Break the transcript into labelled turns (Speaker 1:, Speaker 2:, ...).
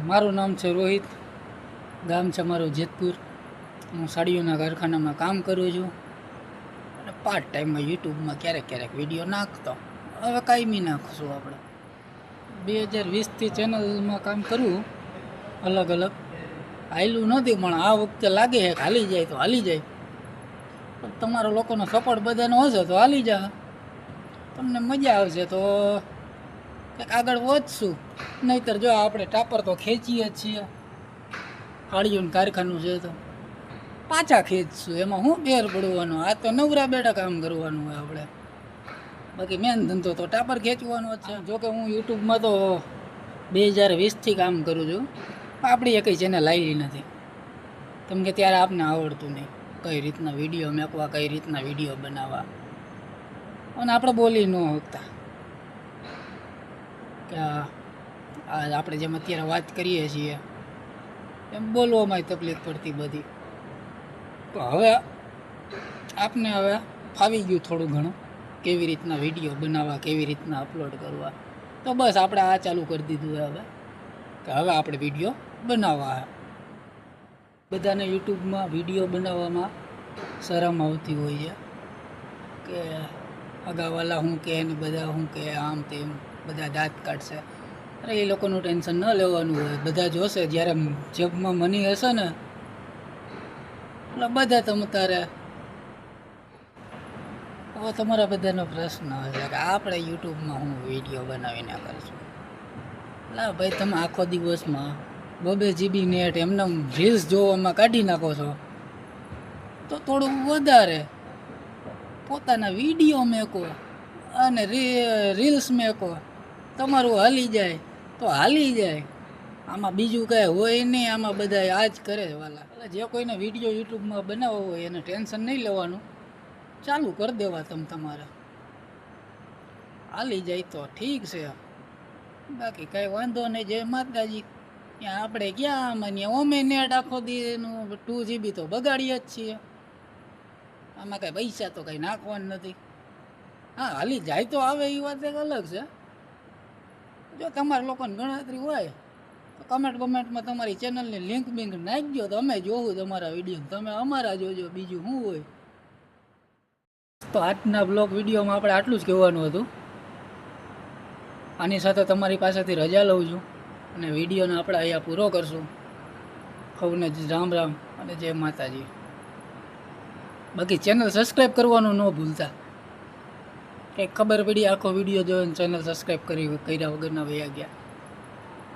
Speaker 1: મારું નામ છે રોહિત, ગામ છે મારું જેતપુર. હું સાડીઓના કારખાનામાં કામ કરું છું અને પાર્ટ ટાઈમમાં યુટ્યુબમાં ક્યારેક વિડીયો નાખતો. હવે કાયમી નાખશું આપણે. 2020થી ચેનલમાં કામ કરવું અલગ અલગ હાલ્યું નથી, પણ આ વખતે લાગે છે કે હાલી જાય તો હાલી જાય. તમારા લોકોનો સપોર્ટ બધાનો હશે તો હાલી જાય. તમને મજા આવશે તો કંઈક આગળ વધશું, નહીંતર જો આપણે ટાપર તો ખેંચીએ જ છીએ. હાડીઓનું કારખાનું છે તો પાછા ખેંચશું, એમાં શું ફેર પડવાનો? આ તો નવરા બેઠા કામ કરવાનું હોય આપણે. બાકી મેન ધંધો તો ટાપર ખેંચવાનો જ છે. જોકે હું યુટ્યુબમાં તો 2020થી કામ કરું છું, આપણી એકઈ ચેનલ આવી નથી. કેમ કે ત્યારે આપને આવડતું નહીં કઈ રીતના વિડીયો મેકવા, કઈ રીતના વિડીયો બનાવવા, અને આપણે બોલી ન શકતા કે આપણે જેમ અત્યારે વાત કરીએ છીએ એમ બોલવામાં તકલીફ પડતી બધી. તો હવે આપને હવે ફાવી ગયું થોડું ઘણું કેવી રીતના વિડીયો બનાવવા, કેવી રીતના અપલોડ કરવા. તો બસ આપણે આ ચાલુ કરી દીધું હવે કે હવે આપણે વિડીયો બનાવવા. બધાને યુટ્યુબમાં વિડીયો બનાવવામાં શરમ આવતી હોય છે કે અગાવાલા શું કહે ને બધા શું કહે, આમ તેમ બધા દાંત કાઢશે. અરે એ લોકોનું ટેન્શન ન લેવાનું હોય. બધા જોશે જ્યારે જેબમાં મની હશે ને એટલે બધા તારે. હવે તમારા બધાનો પ્રશ્ન હશે કે આપણે યુટ્યુબમાં હું વિડીયો બનાવીને કરીશું. એટલે ભાઈ તમે આખો દિવસમાં 2 GB નેટ એમને રીલ્સ જોવામાં કાઢી નાખો છો, તો થોડું વધારે પોતાના વિડીયો મેકો અને રીલ્સ મેકો. તમારું હાલી જાય તો હાલી જાય. આમાં બીજું કાંઈ હોય નહીં. આમાં બધા આ જ કરે વાલા. એટલે જે કોઈને વિડીયો યુટ્યુબમાં બનાવવો હોય એને ટેન્શન નહીં લેવાનું, ચાલુ કરી દેવા. તમારે હાલી જાય તો ઠીક છે, બાકી કાંઈ વાંધો નહીં. જય માતાજી. ત્યાં આપણે ક્યાં માનીએ, ઓમે નેટ આખો દીનું 2 GB તો બગાડીએ જ છીએ. આમાં કાંઈ પૈસા તો કંઈ નાખવાનું નથી. હા, હાલી જાય તો આવે એ વાત એક અલગ છે. જો તમારા લોકોને ગણતરી હોય તો કમેન્ટમાં તમારી ચેનલની લિંક બિંક નાખજો, તો અમે જોવું તમારા વિડીયો, તમે અમારા જોજો. બીજું શું હોય? તો આજના બ્લોગ વિડીયોમાં આપણે આટલું જ કહેવાનું હતું. આની સાથે તમારી પાસેથી રજા લઉં છું અને વિડીયોને આપણે અહીંયા પૂરો કરશું. સૌને રામ રામ અને જય માતાજી. બાકી ચેનલ સબસ્ક્રાઈબ કરવાનું ન ભૂલતા. કંઈક ખબર પડી આખો વિડીયો જોઈને ચેનલ સબસ્ક્રાઈબ કર્યા વગરના વયા ગયા.